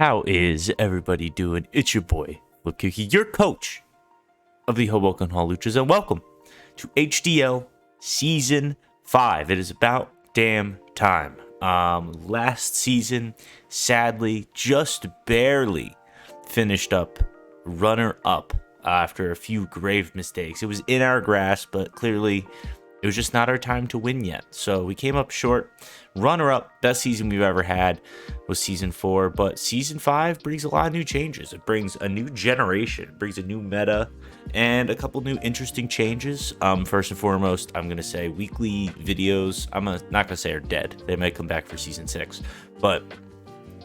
How is everybody doing? It's your boy, Flip Kiki, your coach of the Hoboken Hall Luchas, and welcome to HDL Season 5. It is about damn time. Last season, sadly, just barely finished up runner-up after a few grave mistakes. It was in our grasp, but clearly it was just not our time to win yet. So we came up short. Runner-up, best season we've ever had was Season 4. But Season 5 brings a lot of new changes. It brings a new generation. It brings a new meta and a couple new interesting changes. First and foremost, I'm going to say weekly videos, not going to say are dead. They might come back for Season 6. But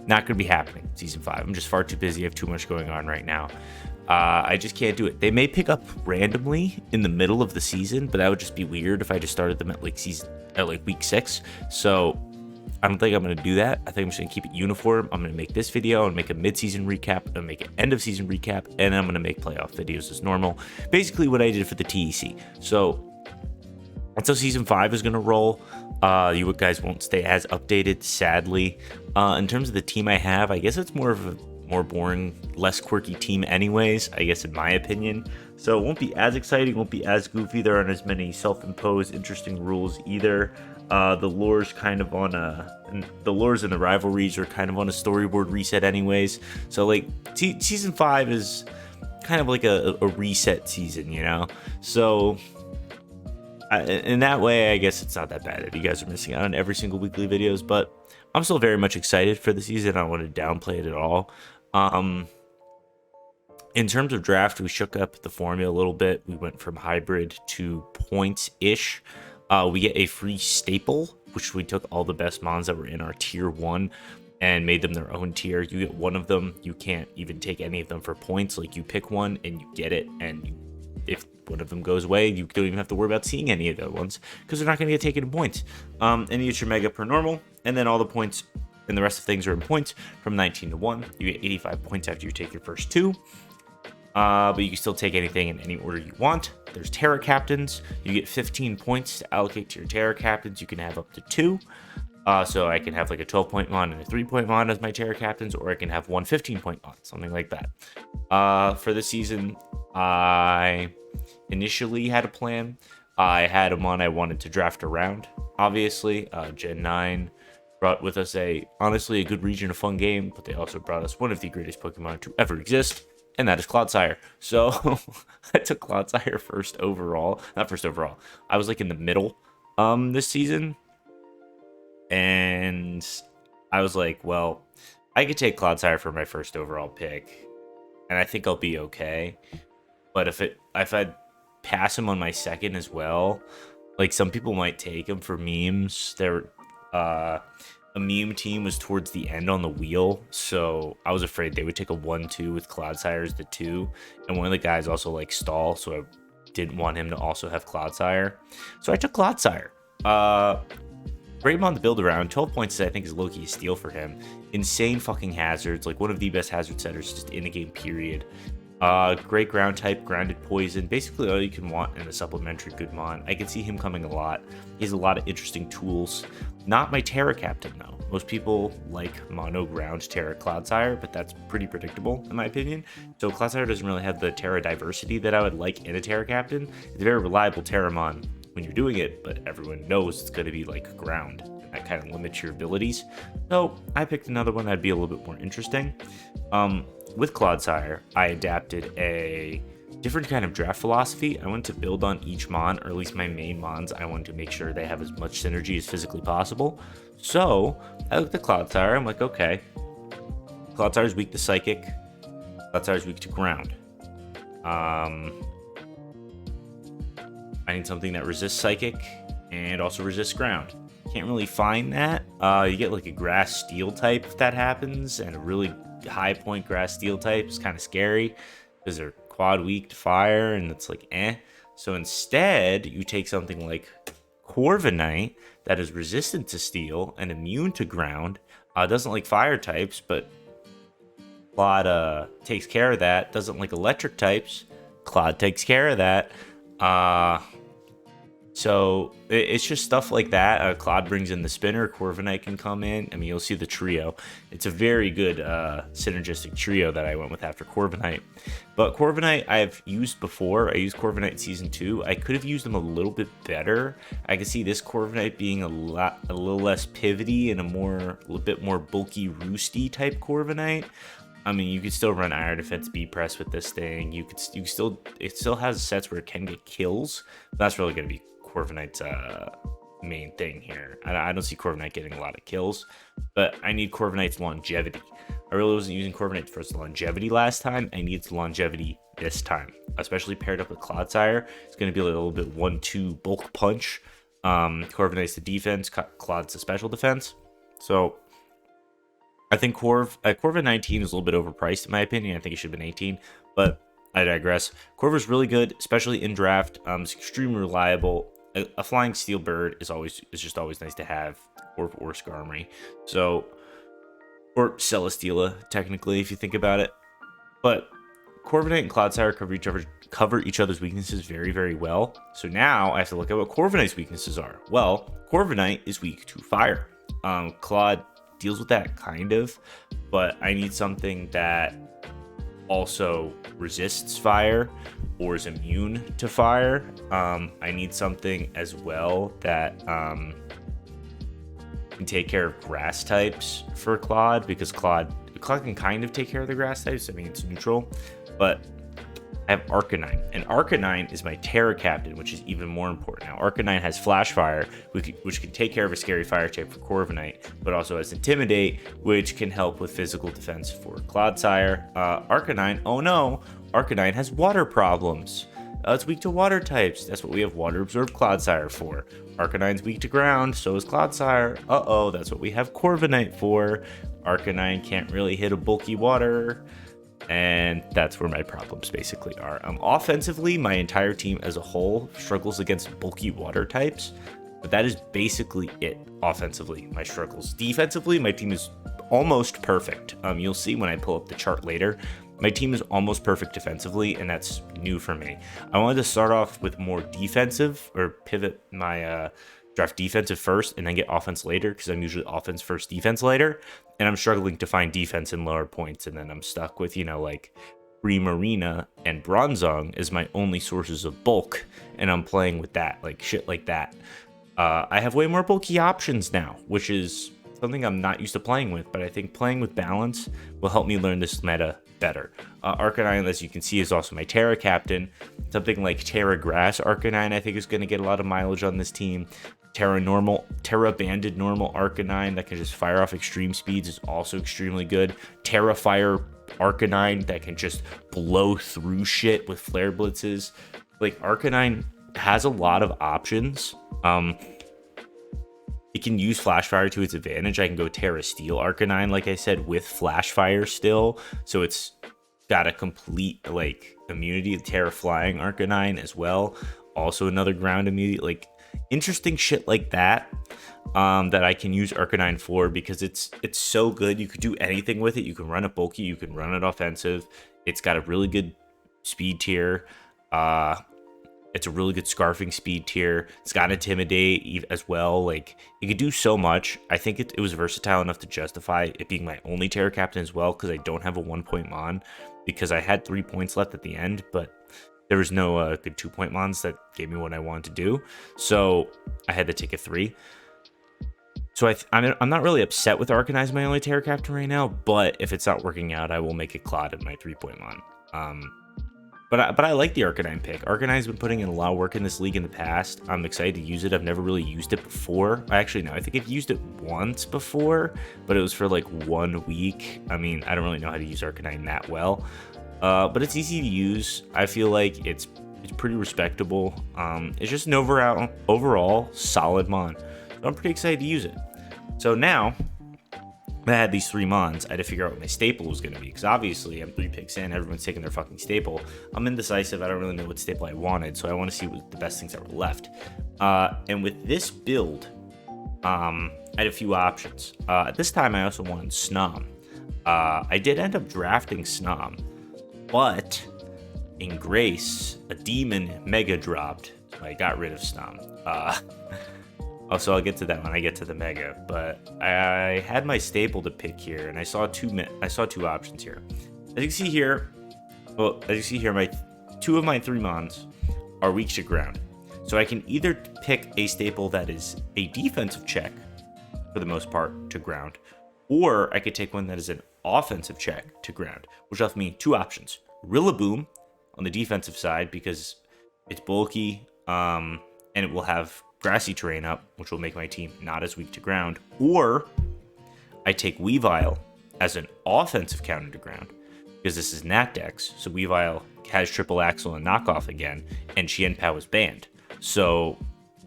not going to be happening Season 5. I'm just far too busy. I have too much going on right now. I just can't do it. They may pick up randomly in the middle of the season, but that would just be weird if I just started them at week 6. So I don't think I'm going to do that. I think I'm just going to keep it uniform. I'm going to make this video and make a mid-season recap. I'm going to make an end-of-season recap, and I'm going to make playoff videos as normal. Basically what I did for the TEC. So that's how Season 5 is going to roll. You guys won't stay as updated, sadly. In terms of the team I have, I guess it's more of a more boring, less quirky team anyways, I guess in my opinion. So it won't be as exciting, won't be as goofy. There aren't as many self-imposed interesting rules either. The lore's kind of on the lores and the rivalries are kind of on a storyboard reset anyways. So like season 5 is kind of like a reset season, you know? So in that way, I guess it's not that bad that you guys are missing out on every single weekly videos, but I'm still very much excited for the season. I don't want to downplay it at all. In terms of draft, we shook up the formula a little bit. We went from hybrid to points-ish. We get a free staple, which we took all the best mons that were in our tier 1 and made them their own tier. You get one of them. You can't even take any of them for points. Like, you pick one and you get it, and if one of them goes away, you don't even have to worry about seeing any of the other ones because they're not going to get taken in points. And you get your mega per normal, and then all the points and the rest of things are in points from 19 to 1. You get 85 points after you take your first 2. But you can still take anything in any order you want. There's Terra Captains. You get 15 points to allocate to your Terra Captains. You can have up to 2. So I can have like a 12-point mon and a 3-point mon as my Terra Captains, or I can have one 15-point mon, something like that. For this season, I initially had a plan. I had a mon I wanted to draft around, obviously. Gen 9 brought with us honestly a good region of fun game, but they also brought us one of the greatest Pokemon to ever exist, and that is Clodsire. So I took Clodsire first overall. Not first overall. I was like in the middle this season, and I was like, well, I could take Clodsire for my first overall pick, and I think I'll be okay. But if I pass him on my second as well, like some people might take him for memes. A meme team was towards the end on the wheel, so I was afraid they would take a 1-2 with Clodsire as the 2, and one of the guys also like stall, so I didn't want him to also have Clodsire, so I took Clodsire. Great mon to build around. 12 points I think is low-key a steal for him. Insane fucking hazards, like one of the best hazard setters just in the game, period. Great ground type, grounded poison, basically all you can want in a supplementary good mon. I can see him coming a lot. He has a lot of interesting tools. Not my Terra Captain though. Most people like mono ground Terra Clodsire, but that's pretty predictable in my opinion. So Clodsire doesn't really have the Terra diversity that I would like in a Terra Captain. It's a very reliable Terra mon when you're doing it, but everyone knows it's going to be like ground, and that kind of limits your abilities. So I picked another one that'd be a little bit more interesting. With Clodsire, I adapted a different kind of draft philosophy. I wanted to build on each mon, or at least my main mons. I wanted to make sure they have as much synergy as physically possible. So I looked at Clodsire. I'm like, okay, Clodsire is weak to Psychic. Clodsire is weak to Ground. I need something that resists Psychic and also resists Ground. Can't really find that. You get like a Grass Steel type if that happens, and a really high point Grass Steel type is kind of scary because they're quad weak to fire, and it's like so instead you take something like Corviknight that is resistant to steel and immune to ground, doesn't like fire types, but Clod takes care of that. Doesn't like electric types, Clod takes care of that. So it's just stuff like that. Claude brings in the spinner. Corviknight can come in. I mean, you'll see the trio. It's a very good synergistic trio that I went with after Corviknight. But Corviknight I've used before. I used Corviknight Season 2. I could have used them a little bit better. I could see this Corviknight being a little less pivoty and a little bit more bulky, roosty type Corviknight. I mean, you could still run Iron Defense B Press with this thing. It still has sets where it can get kills. But that's really going to be Corviknight's main thing here. I don't see Corviknight getting a lot of kills, but I need Corviknight's longevity. I really wasn't using Corviknight for its longevity last time. I need its longevity this time, especially paired up with Clodsire. It's going to be a little bit 1-2 bulk punch. Corviknight's the defense, Clod's the special defense. So I think Corvin 19 is a little bit overpriced in my opinion. I think it should have been 18, but I digress. Corva's really good, especially in draft. It's extremely reliable. A flying steel bird is just always nice to have, or Skarmory. So, or Celesteela, technically, if you think about it. But Corviknight and Clodsire cover each other's weaknesses very, very well. So now I have to look at what Corviknight's weaknesses are. Well, Corviknight is weak to fire. Claude deals with that kind of, but I need something that also resists fire or is immune to fire. I need something as well that can take care of grass types for Claude, because Claude can kind of take care of the grass types. I mean, it's neutral, but I have Arcanine, and Arcanine is my Terra Captain, which is even more important. Now, Arcanine has Flash Fire, which can take care of a scary fire type for Corviknight, but also has Intimidate, which can help with physical defense for Clodsire. Arcanine, oh no, Arcanine has water problems. It's weak to water types. That's what we have Water Absorb Clodsire for. Arcanine's weak to ground, so is Clodsire. Uh-oh, that's what we have Corviknight for. Arcanine can't really hit a bulky water. And that's where my problems basically are. Offensively, my entire team as a whole struggles against bulky water types, but that is basically it. Offensively, my struggles. Defensively, my team is almost perfect. You'll see when I pull up the chart later. My team is almost perfect defensively, and that's new for me. I wanted to start off with more defensive, or pivot my draft defensive first and then get offense later, because I'm usually offense first, defense later, and I'm struggling to find defense in lower points, and then I'm stuck with, like Primarina and Bronzong as my only sources of bulk, and I'm playing with that, like shit like that. I have way more bulky options now, which is something I'm not used to playing with, but I think playing with balance will help me learn this meta better. Arcanine, as you can see, is also my Terra Captain. Something like Terra Grass Arcanine, I think, is going to get a lot of mileage on this team. Terra Banded Normal Arcanine that can just fire off extreme speeds is also extremely good. Terra Fire Arcanine that can just blow through shit with Flare Blitzes. Like, Arcanine has a lot of options. It can use Flash Fire to its advantage. I can go Terra Steel Arcanine, like I said, with Flash Fire still. So it's got a complete, like, immunity. Terra Flying Arcanine as well. Also another ground immunity. Like, interesting shit like that that I can use Arcanine for, because it's so good. You could do anything with it. You can run it bulky. You can run it offensive. It's got a really good speed tier. It's a really good scarfing speed tier. It's got Intimidate as well. Like, it could do so much. I think it was versatile enough to justify it being my only Terra Captain as well, because I don't have a 1-point Mon, because I had 3 points left at the end, but there was no good 2-point Mons that gave me what I wanted to do. So I had to take a 3. So I'm not really upset with Arcanine as my only Terra Captain right now, but if it's not working out, I will make it Claude in my 3-point Mon. But I like the Arcanine pick. Arcanine's been putting in a lot of work in this league in the past. I'm excited to use it. I've never really used it before. Actually, no, I think I've used it once before, but it was for like 1 week. I mean, I don't really know how to use Arcanine that well. But it's easy to use. I feel like it's pretty respectable. It's just an overall solid Mon. So I'm pretty excited to use it. So now I had these 3 Mons, I had to figure out what my staple was going to be, because obviously I'm 3 picks in, everyone's taking their fucking staple. I'm indecisive, I don't really know what staple I wanted, so I want to see what the best things that were left. And with this build, I had a few options. At this time, I also wanted Snom. I did end up drafting Snom, but in Grace, a demon mega dropped So I got rid of Snom. Also, I'll get to that when I get to the Mega. But I had my staple to pick here, and I saw two options here. As you can see here, my two of my 3 Mons are weak to ground. So I can either pick a staple that is a defensive check, for the most part, to ground, or I could take one that is an offensive check to ground, which left me 2 options. Rillaboom on the defensive side, because it's bulky, and it will have grassy terrain up, which will make my team not as weak to ground. Or I take Weavile as an offensive counter to ground, because this is Nat Dex, so Weavile has triple axle and knockoff again, and Qianpao is banned. So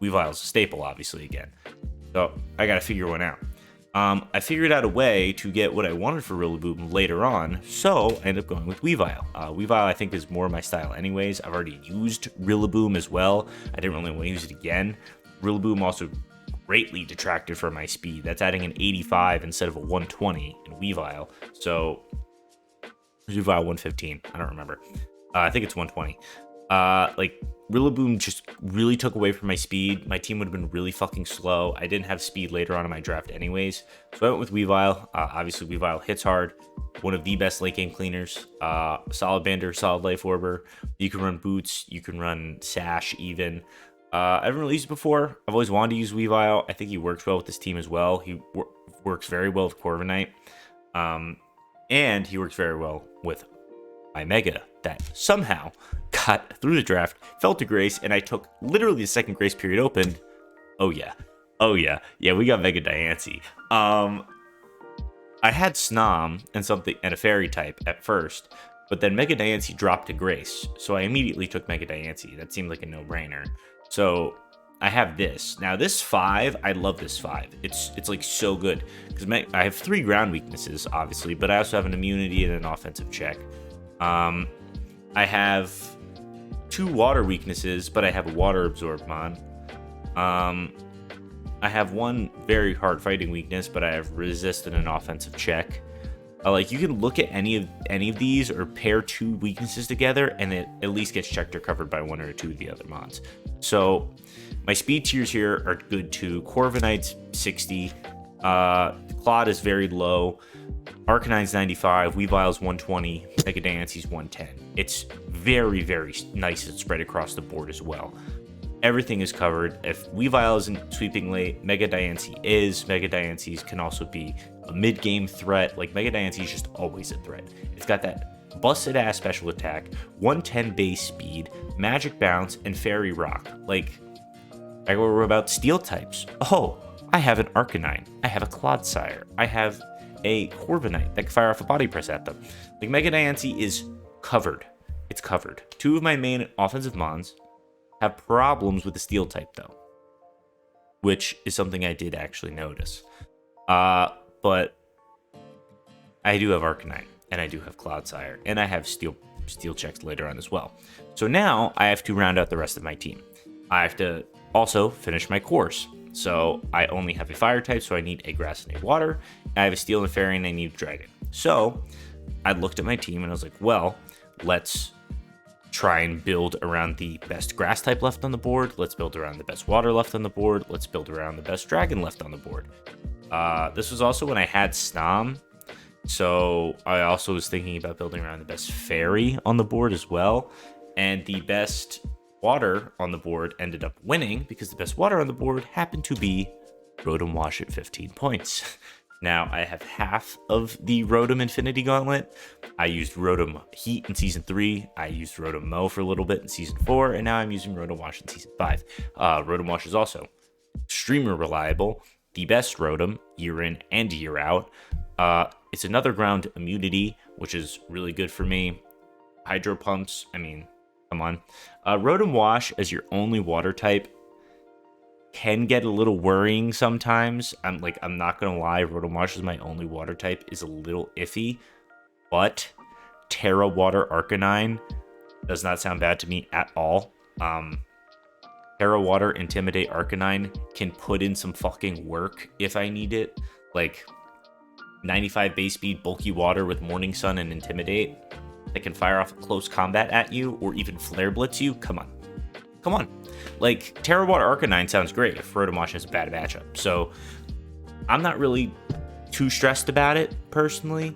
Weavile's a staple, obviously, again. So I gotta figure one out. I figured out a way to get what I wanted for Rillaboom later on, so I ended up going with Weavile. Weavile, I think, is more my style anyways. I've already used Rillaboom as well. I didn't really want to use it again. Rillaboom also greatly detracted from my speed. That's adding an 85 instead of a 120 in Weavile. So, Weavile 115, I don't remember. I think it's 120. Rillaboom just really took away from my speed. My team would have been really fucking slow. I didn't have speed later on in my draft anyways. So I went with Weavile. Obviously, Weavile hits hard. One of the best late game cleaners. Solid Bander, solid Life Orber. You can run Boots. You can run Sash even. I haven't really used it before. I've always wanted to use Weavile. I think he works well with this team as well. He works very well with Corviknight. And he works very well with my Mega that somehow got through the draft, fell to Grace, and I took literally the second Grace period open. Oh yeah, we got Mega Diancie. I had Snom and a Fairy type at first, but then Mega Diancie dropped to Grace, so I immediately took Mega Diancie. That seemed like a no-brainer. So I have this. Now this 5, I love this 5. It's like so good because I have 3 ground weaknesses, obviously, but I also have an immunity and an offensive check. I have 2 water weaknesses, but I have a water absorb mon. I have 1 very hard fighting weakness, but I have resist and an offensive check. You can look at any of these or pair 2 weaknesses together, and it at least gets checked or covered by 1 or 2 of the other mons. So my speed tiers here are good too. Corviknight's 60. Claude is very low. Arcanine's 95, Weavile's 120, Mega Diancie's 110. It's very, very nice and spread across the board as well. Everything is covered. If Weavile isn't sweeping late, Mega Diancie is. Mega Diancie's can also be a mid-game threat. Mega Diancie is just always a threat. It's got that busted-ass special attack, 110 base speed, magic bounce, and fairy rock. I go about steel types. Oh, I have an Arcanine. I have a Clodsire. I have a Corviknight that can fire off a body press at them. Mega Diancie is covered. It's covered. 2 of my main offensive mons have problems with the steel type though, which is something I did actually notice. But I do have Arcanine, and I do have Clodsire, and I have steel checks later on as well. So now I have to round out the rest of my team. I have to also finish my course. So I only have a fire type, so I need a grass and a water. I have a steel and fairy, and I need dragon. So I looked at my team and I was like, well, let's try and build around the best grass type left on the board. Let's build around the best water left on the board. Let's build around the best dragon left on the board. This was also when I had Snom. So I also was thinking about building around the best fairy on the board as well. And the best water on the board ended up winning because the best water on the board happened to be Rotom Wash at 15 points. Now I have half of the Rotom Infinity Gauntlet. I used Rotom Heat in Season 3. I used Rotom Mow for a little bit in Season 4. And now I'm using Rotom Wash in Season 5. Rotom Wash is also extremely reliable. The best Rotom, year in and year out. It's another ground immunity, which is really good for me. Hydro Pumps, come on. Rotom Wash as your only water type can get a little worrying sometimes. I'm not gonna lie, Rotom Wash is my only water type is a little iffy, but Terra Water Arcanine does not sound bad to me at all. Terra Water Intimidate Arcanine can put in some fucking work if I need it. 95 base speed, bulky water with Morning Sun and Intimidate that can fire off a close combat at you or even Flare Blitz you. Come on. Come on. Like, Terra Water Arcanine sounds great if Rotomosh has a bad matchup. So, I'm not really too stressed about it, personally.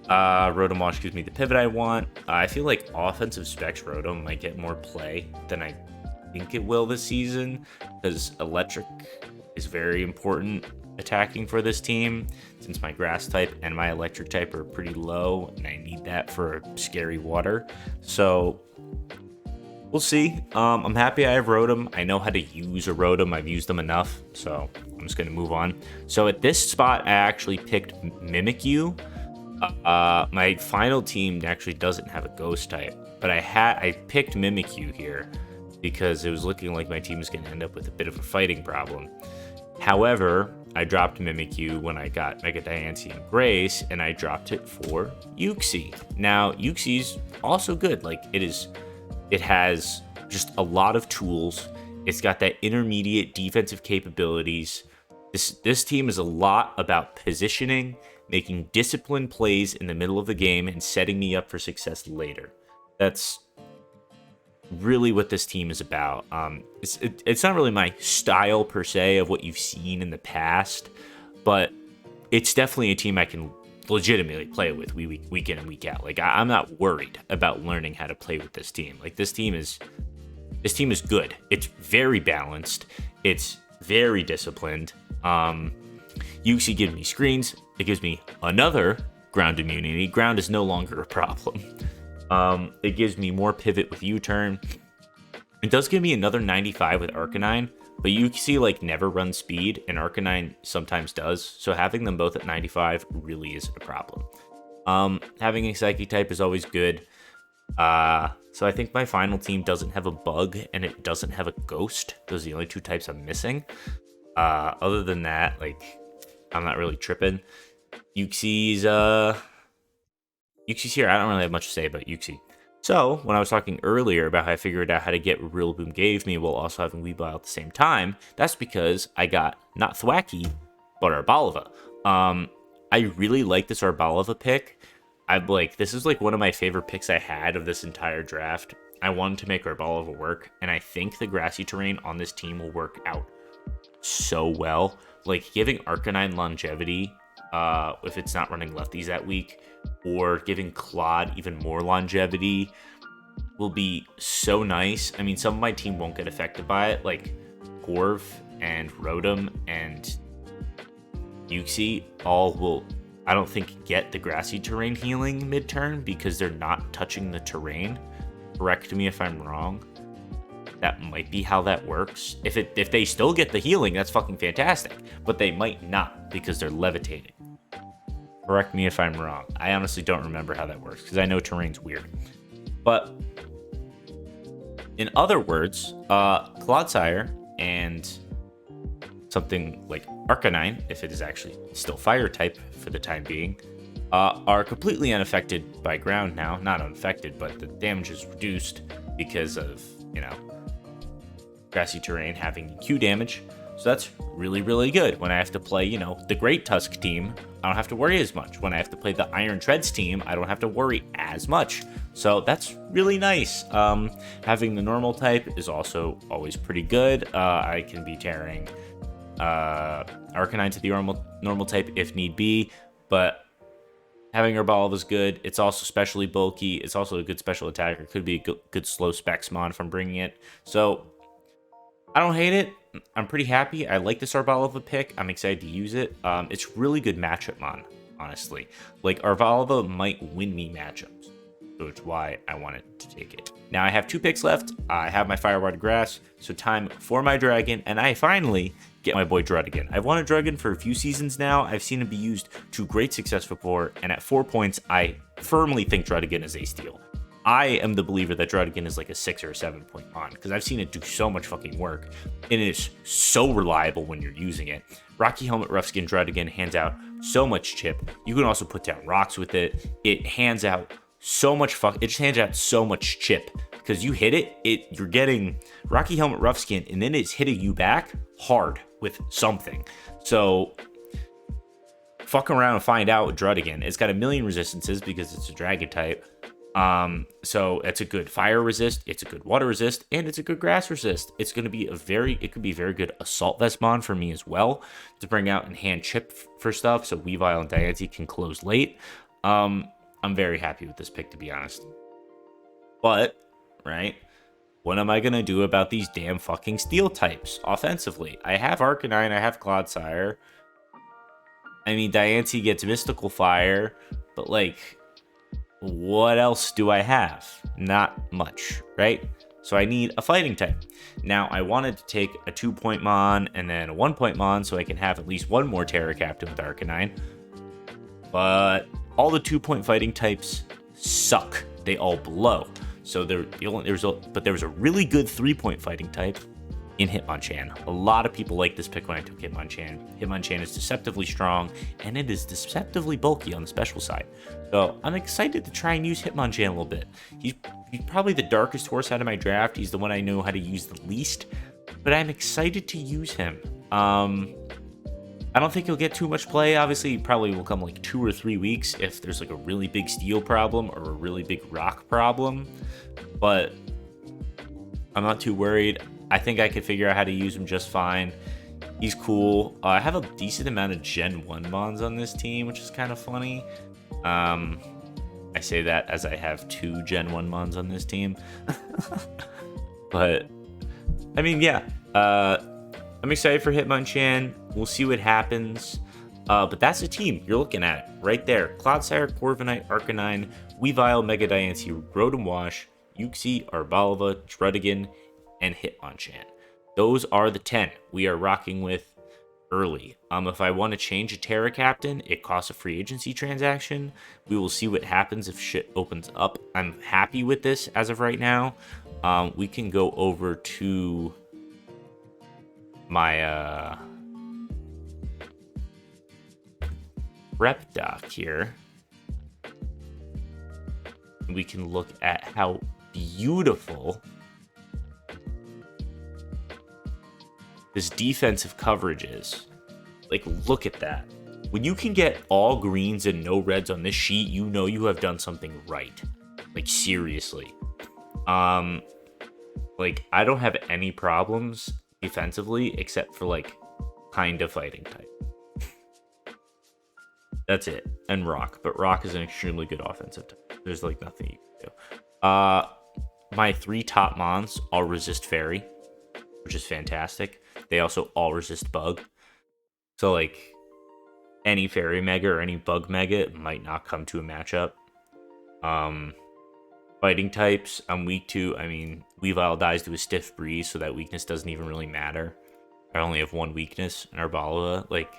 Rotomosh gives me the pivot I want. I feel like offensive specs Rotom might get more play than I think it will this season, because Electric is very important attacking for this team, since my Grass type and my Electric type are pretty low, and I need that for scary water. So, we'll see. I'm happy I have Rotom. I know how to use a Rotom. I've used them enough, so I'm just going to move on. So at this spot, I actually picked Mimikyu. My final team actually doesn't have a Ghost type, but I picked Mimikyu here because it was looking like my team was going to end up with a bit of a fighting problem. However, I dropped Mimikyu when I got Mega Diancie and Grace, and I dropped it for Uxie. Now, Uxie's also good. Like, it has just a lot of tools. It's got that intermediate defensive capabilities. This team is a lot about positioning, making disciplined plays in the middle of the game, and setting me up for success later. That's really what this team is about. It's not really my style per se of what you've seen in the past, but it's definitely a team I can legitimately play with week in and week out. Like, I'm not worried about learning how to play with this team. Like, this team is good. It's very balanced. It's very disciplined. Uxie gives me screens. It gives me another ground immunity. Ground is no longer a problem. It gives me more pivot with U-turn. It does give me another 95 with Arcanine, but Uxie, like, never runs speed, and Arcanine sometimes does. So having them both at 95 really isn't a problem. Having a Psychic type is always good. So I think my final team doesn't have a bug, and it doesn't have a ghost. Those are the only two types I'm missing. Other than that, like, I'm not really tripping. Uxie's here. I don't really have much to say about Uxie. So, when I was talking earlier about how I figured out how to get Rillaboom gave me while also having Weavile at the same time, that's because I got not Thwackey, but Arboliva. I really like this Arboliva pick. This is like one of my favorite picks I had of this entire draft. I wanted to make Arboliva work, and I think the grassy terrain on this team will work out so well. Like, giving Arcanine longevity, if it's not running lefties that week, or giving Claude even more longevity will be so nice. I mean, some of my team won't get affected by it, like Corv and Rotom and Uxie all will, I don't think, get the grassy terrain healing mid-turn because they're not touching the terrain. Correct me if I'm wrong. That might be how that works. If they still get the healing, that's fucking fantastic. But they might not because they're levitating. Correct me if I'm wrong. I honestly don't remember how that works because I know terrain's weird. But in other words, Clodsire and something like Arcanine, if it is actually still fire type for the time being, are completely unaffected by ground now. Not unaffected, but the damage is reduced because of, grassy terrain having Q damage. So that's really, really good. When I have to play, the Great Tusk team, I don't have to worry as much. When I have to play the Iron Treads team, I don't have to worry as much. So that's really nice. Having the normal type is also always pretty good. I can be tearing Arcanine to the normal type if need be, but having Arboliva is good. It's also specially bulky. It's also a good special attacker. Could be a good slow specs mod if I'm bringing it. So I don't hate it. I'm pretty happy. I like this Arboliva pick. I'm excited to use it. It's really good matchup mon, honestly. Like, Arboliva might win me matchups, so it's why I wanted to take it. Now I have 2 picks left. I have my Fire Water Grass, so time for my Dragon, and I finally get my boy Druddigon. I've wanted Druddigon for a few seasons now. I've seen him be used to great success before, and at 4 points, I firmly think Druddigon is a steal. I am the believer that Druddigon is like a 6 or a 7 point mon, because I've seen it do so much fucking work, and it is so reliable when you're using it. Rocky Helmet Rough-Skin Druddigon hands out so much chip. You can also put down rocks with it. It hands out so much it just hands out so much chip, because you hit it, you're getting Rocky Helmet Rough-Skin, and then it's hitting you back hard with something. So fuck around and find out with Druddigon. It's got a million resistances because it's a dragon type. So it's a good fire resist, it's a good water resist, and it's a good grass resist. It's going to be it could be a very good assault vest mon for me as well to bring out and hand chip for stuff so Weavile and Diancie can close late. I'm very happy with this pick, to be honest. But, right, what am I going to do about these damn fucking steel types offensively? I have Arcanine, I have Clodsire. I mean, Diancie gets Mystical Fire, but, like, what else do I have? Not much, right? So I need a fighting type. Now, I wanted to take a 2-point Mon and then a 1-point Mon so I can have at least one more Terra Captain with Arcanine. But all the 2-point fighting types suck. They all blow. So there was a really good 3-point fighting type in Hitmonchan. A lot of people like this pick when I took Hitmonchan. Hitmonchan is deceptively strong, and it is deceptively bulky on the special side. So I'm excited to try and use Hitmonchan a little bit. He's probably the darkest horse out of my draft. He's the one I know how to use the least, but I'm excited to use him. I don't think he'll get too much play. Obviously, he probably will come like 2 or 3 weeks if there's like a really big steel problem or a really big rock problem. But I'm not too worried. I think I could figure out how to use him just fine. He's cool. I have a decent amount of Gen 1 Mons on this team, which is kind of funny. I say that as I have 2 Gen 1 Mons on this team. But, I mean, yeah. I'm excited for Hitmonchan. We'll see what happens. But that's the team. You're looking at it right there. Clodsire, Corviknight, Arcanine, Weavile, Mega Diancie, Rotom Wash, Uxie, Arboliva, Druddigon, and Hitmonchan. Those are the 10 we are rocking with early. If I want to change a Terra Captain, it costs a free agency transaction. We will see what happens if shit opens up. I'm happy with this as of right now. We can go over to my rep doc here. We can look at how beautiful this defensive coverage is. Like, look at that. When you can get all greens and no reds on this sheet, you know you have done something right. Like, seriously. Like, I don't have any problems defensively except for, like, kind of fighting type. That's it. And Rock. But Rock is an extremely good offensive type. There's, like, nothing you can do. My 3 top Mons all resist Fairy, which is fantastic. They also all resist Bug. So, like, any Fairy Mega or any Bug Mega might not come to a matchup. Fighting types, I'm weak to. I mean, Weavile dies to a Stiff Breeze, so that weakness doesn't even really matter. I only have 1 weakness in Arboliva. Like,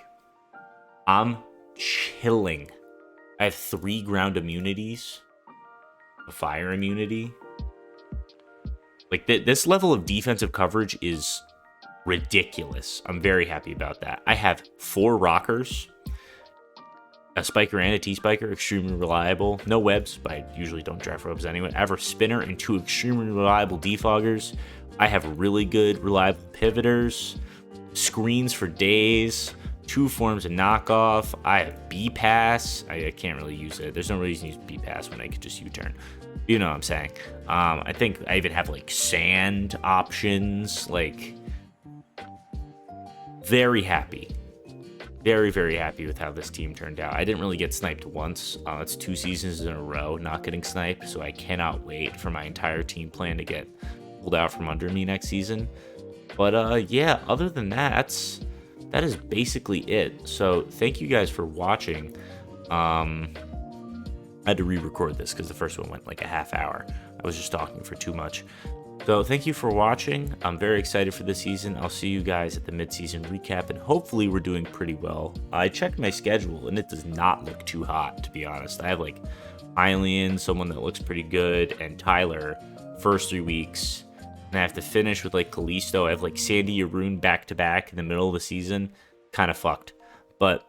I'm chilling. I have 3 ground immunities, a fire immunity. Like, this level of defensive coverage is ridiculous. I'm very happy about that. I have 4 rockers, a spiker and a T-spiker, extremely reliable. No webs, but I usually don't draft webs anyway. I have a spinner and 2 extremely reliable defoggers. I have really good, reliable pivoters, screens for days, 2 forms of knockoff. I have B-Pass. I can't really use it. There's no reason to use B-Pass when I could just U-turn. You know what I'm saying. I think I even have, like, sand options. Like, very happy. Very, very happy with how this team turned out. I didn't really get sniped once. It's 2 seasons in a row not getting sniped, so I cannot wait for my entire team plan to get pulled out from under me next season. But yeah, other than that, that is basically it. So thank you guys for watching. I had to re-record this because the first one went like a half hour. I was just talking for too much. So thank you for watching. I'm very excited for this season. I'll see you guys at the mid-season recap, and hopefully we're doing pretty well. I checked my schedule, and it does not look too hot, to be honest. I have, like, Hylian, someone that looks pretty good, and Tyler, first 3 weeks. And I have to finish with, like, Callisto. I have, like, Sandy Arun back-to-back in the middle of the season. Kind of fucked. But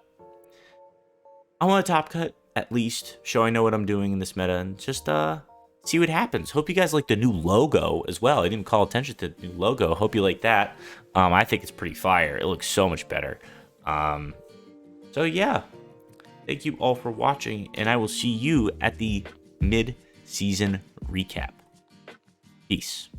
I want a top cut, at least. Show I know what I'm doing in this meta, and just, see what happens. Hope you guys like the new logo as well. I didn't call attention to the new logo. Hope you like that. I think it's pretty fire. It looks so much better. So yeah, thank you all for watching, and I will see you at the mid season recap. Peace.